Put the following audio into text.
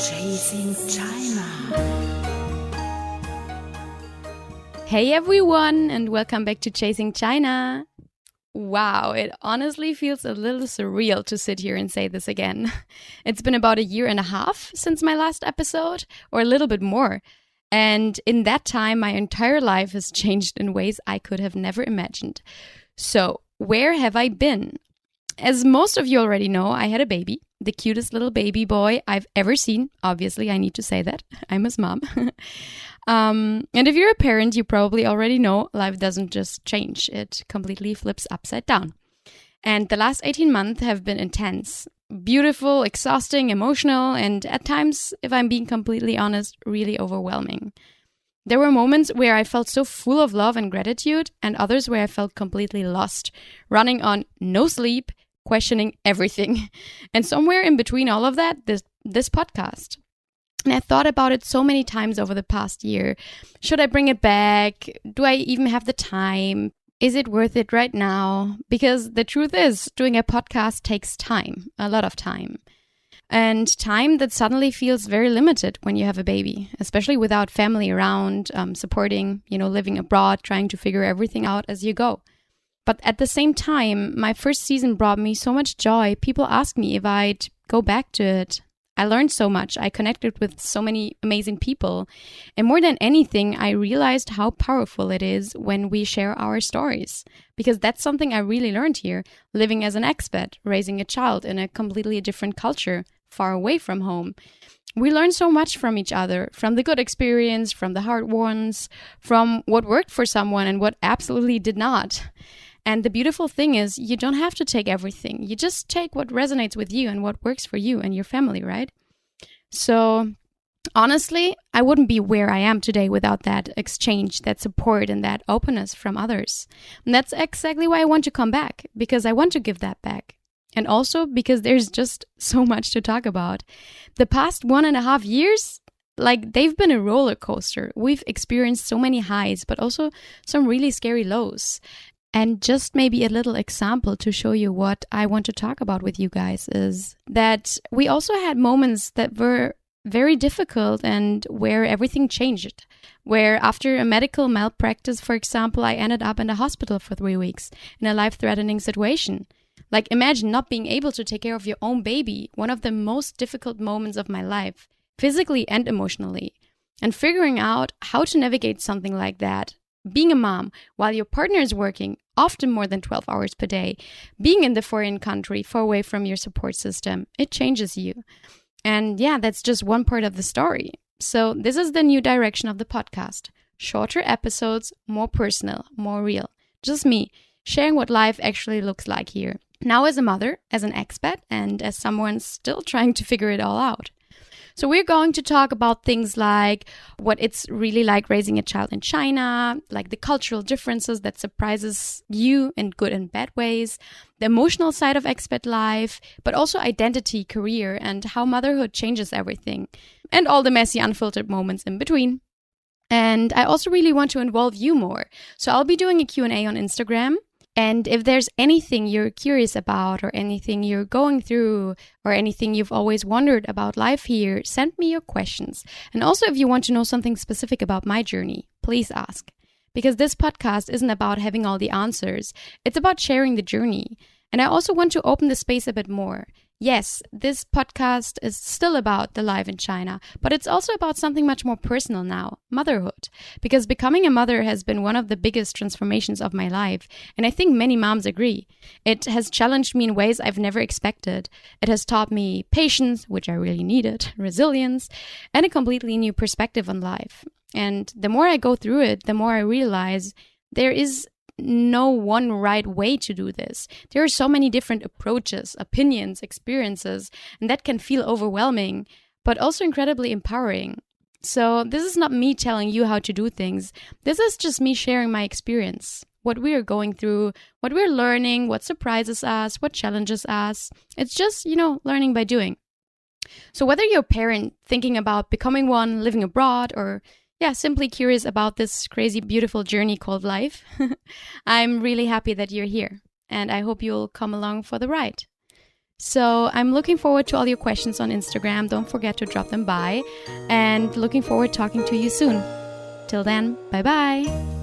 Chasing China. Hey everyone, and welcome back to Chasing China. Wow, it honestly feels a little surreal to sit here and say this again. It's been about a year and a half since my last episode, or a little bit more. And in that time, my entire life has changed in ways I could have never imagined. So, where have I been? As most of you already know, I had a baby, the cutest little baby boy I've ever seen. Obviously, I need to say that. I'm his mom. And if you're a parent, you probably already know life doesn't just change. It completely flips upside down. And the last 18 months have been intense, beautiful, exhausting, emotional, and at times, if I'm being completely honest, really overwhelming. There were moments where I felt so full of love and gratitude, and others where I felt completely lost, running on no sleep, questioning everything. And somewhere in between all of that, this podcast. And I thought about it so many times over the past year. Should I bring it back? Do I even have the time? Is it worth it right now? Because the truth is, doing a podcast takes time, a lot of time. And time that suddenly feels very limited when you have a baby, especially without family around, supporting, living abroad, trying to figure everything out as you go. But at the same time, my first season brought me so much joy. People asked me if I'd go back to it. I learned so much. I connected with so many amazing people. And more than anything, I realized how powerful it is when we share our stories. Because that's something I really learned here, living as an expat, raising a child in a completely different culture, far away from home. We learn so much from each other, from the good experience, from the hard ones, from what worked for someone and what absolutely did not. And the beautiful thing is, you don't have to take everything. You just take what resonates with you and what works for you and your family, right? So, honestly, I wouldn't be where I am today without that exchange, that support, and that openness from others. And that's exactly why I want to come back, because I want to give that back. And also because there's just so much to talk about. The past 1.5 years, they've been a roller coaster. We've experienced so many highs, but also some really scary lows. And just maybe a little example to show you what I want to talk about with you guys is that we also had moments that were very difficult and where everything changed. Where after a medical malpractice, for example, I ended up in the hospital for 3 weeks in a life-threatening situation. Imagine not being able to take care of your own baby, one of the most difficult moments of my life, physically and emotionally. And figuring out how to navigate something like that. Being a mom while your partner is working, often more than 12 hours per day, being in the foreign country, far away from your support system, it changes you. And yeah, that's just one part of the story. So this is the new direction of the podcast. Shorter episodes, more personal, more real. Just me, sharing what life actually looks like here. Now as a mother, as an expat, and as someone still trying to figure it all out. So we're going to talk about things like what it's really like raising a child in China, like the cultural differences that surprises you in good and bad ways, the emotional side of expat life, but also identity, career, and how motherhood changes everything, and all the messy, unfiltered moments in between. And I also really want to involve you more. So I'll be doing a Q&A on Instagram. And if there's anything you're curious about or anything you're going through or anything you've always wondered about life here, send me your questions. And also if you want to know something specific about my journey, please ask. Because this podcast isn't about having all the answers. It's about sharing the journey. And I also want to open the space a bit more. Yes, this podcast is still about the life in China, but it's also about something much more personal now, motherhood. Because becoming a mother has been one of the biggest transformations of my life, and I think many moms agree. It has challenged me in ways I've never expected. It has taught me patience, which I really needed, resilience, and a completely new perspective on life. And the more I go through it, the more I realize there is no one right way to do this. There are so many different approaches, opinions, experiences, and that can feel overwhelming, but also incredibly empowering. So this is not me telling you how to do things. This is just me sharing my experience, what we are going through, what we're learning, what surprises us, what challenges us. It's just, learning by doing. So whether you're a parent thinking about becoming one, living abroad, or simply curious about this crazy, beautiful journey called life, I'm really happy that you're here, and I hope you'll come along for the ride. So I'm looking forward to all your questions on Instagram. Don't forget to drop them by, and looking forward to talking to you soon. Till then, bye-bye.